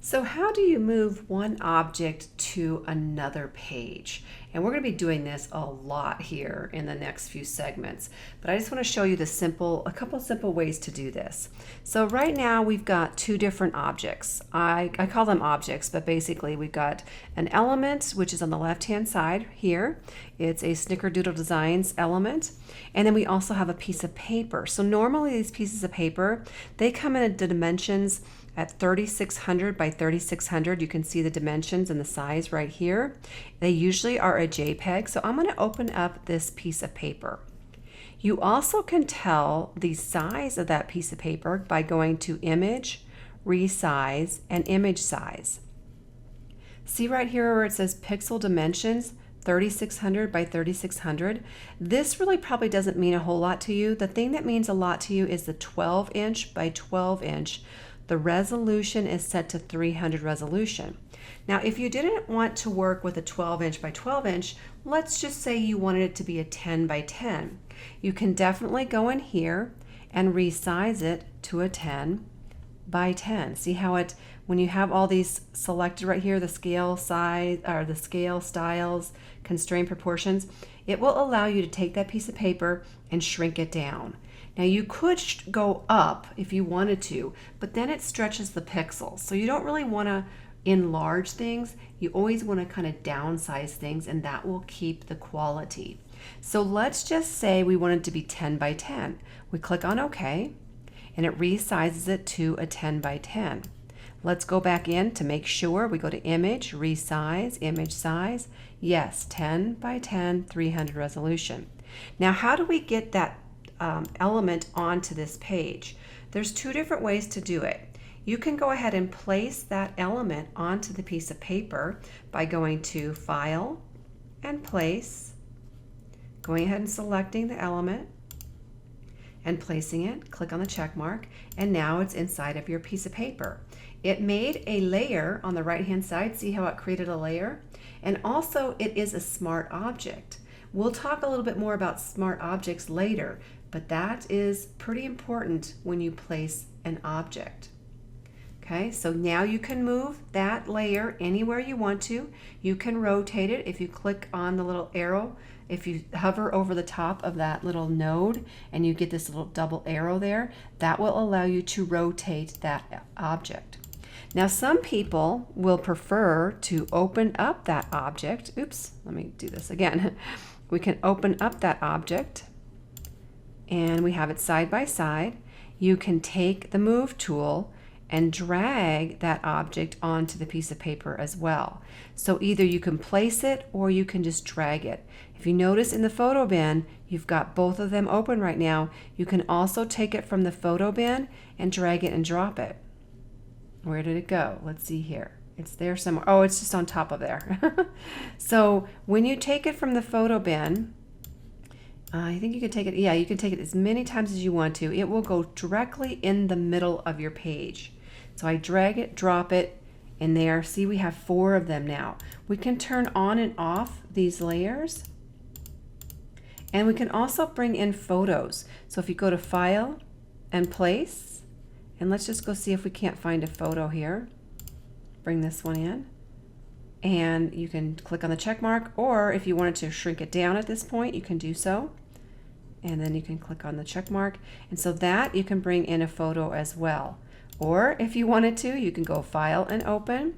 So how do you move one object to another page? And we're going to be doing this a lot here in the next few segments, but I just want to show you a couple simple ways to do this. So right now we've got two different objects. I call them objects, but basically we've got an element, which is on the left-hand side here. It's a Snickerdoodle Designs element. And then we also have a piece of paper. So normally these pieces of paper, they come in the dimensions at 3600 by 3600. You can see the dimensions and the size right here. They usually are a JPEG, so I'm going to open up this piece of paper. You also can tell the size of that piece of paper by going to Image, Resize, and Image Size. See right here where it says Pixel Dimensions, 3600 by 3600. This really probably doesn't mean a whole lot to you. The thing that means a lot to you is the 12 inch by 12 inch. The resolution is set to 300 resolution. Now, if you didn't want to work with a 12 inch by 12 inch, let's just say you wanted it to be a 10 by 10. You can definitely go in here and resize it to a 10 by 10. See how it, when you have all these selected right here, the scale size, or the scale styles, constraint proportions, it will allow you to take that piece of paper and shrink it down. Now you could go up if you wanted to, but then it stretches the pixels. So you don't really want to enlarge things. You always want to kind of downsize things, and that will keep the quality. So let's just say we want it to be 10 by 10. We click on OK, and it resizes it to a 10 by 10. Let's go back in to make sure. We go to Image, Resize, Image Size. Yes, 10 by 10, 300 resolution. Now how do we get that element onto this page? There's two different ways to do it. You can go ahead and place that element onto the piece of paper by going to File and Place, going ahead and selecting the element and placing it. Click on the check mark, and now it's inside of your piece of paper. It made a layer on the right hand side. See how it created a layer? And also it is a smart object. We'll talk a little bit more about smart objects later, but that is pretty important when you place an object. Okay, so now you can move that layer anywhere you want to. You can rotate it if you click on the little arrow. If you hover over the top of that little node and you get this little double arrow there, that will allow you to rotate that object. Now some people will prefer to open up that object. Oops, let me do this again. We can open up that object and we have it side by side. You can take the move tool and drag that object onto the piece of paper as well. So either you can place it or you can just drag it. If you notice in the photo bin, you've got both of them open right now. You can also take it from the photo bin and drag it and drop it. Where did it go? Let's see here. It's there somewhere. Oh, it's just on top of there. So when you take it from the photo bin, I think you can take it, yeah, you can take it as many times as you want to. It will go directly in the middle of your page. So I drag it, drop it in there. See, we have 4 of them now. We can turn on and off these layers. And we can also bring in photos. So if you go to File and Place, and let's just go see if we can't find a photo here. Bring this one in. And you can click on the check mark, or if you wanted to shrink it down at this point, you can do so. And then you can click on the check mark. And so that you can bring in a photo as well. Or if you wanted to, you can go File and Open.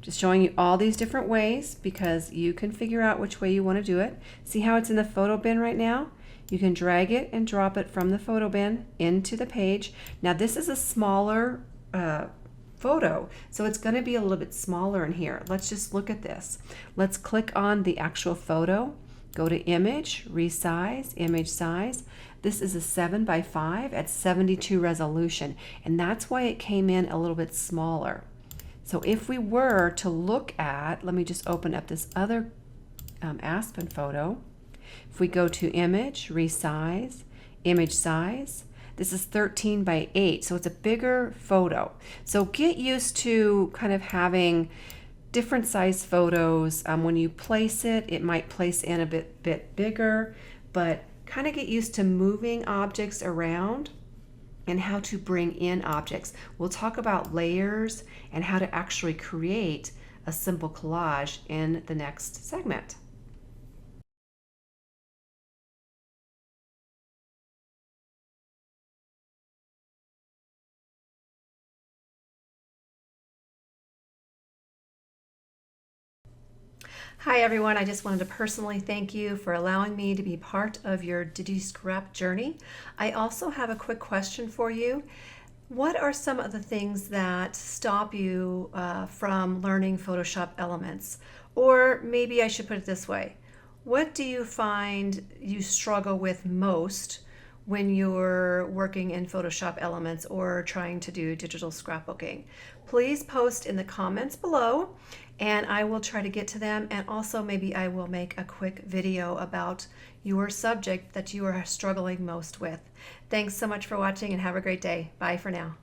Just showing you all these different ways because you can figure out which way you want to do it. See how it's in the photo bin right now? You can drag it and drop it from the photo bin into the page. Now this is a smaller photo, so it's going to be a little bit smaller in here. Let's just look at this. Let's click on the actual photo, go to Image, Resize, Image Size. This is a 7 by 5 at 72 resolution, and that's why it came in a little bit smaller. So if we were to look at, let me just open up this other Aspen photo. If we go to Image, Resize, Image Size, this is 13 by 8, so it's a bigger photo. So get used to kind of having different size photos. When you place it, it might place in a bit bigger, but kind of get used to moving objects around and how to bring in objects. We'll talk about layers and how to actually create a simple collage in the next segment. Hi everyone, I just wanted to personally thank you for allowing me to be part of your digiscrap journey. I also have a quick question for you. What are some of the things that stop you from learning Photoshop elements? Or maybe I should put it this way. What do you find you struggle with most when you're working in Photoshop Elements or trying to do digital scrapbooking? Please post in the comments below and I will try to get to them, and also maybe I will make a quick video about your subject that you are struggling most with. Thanks so much for watching and have a great day. Bye for now.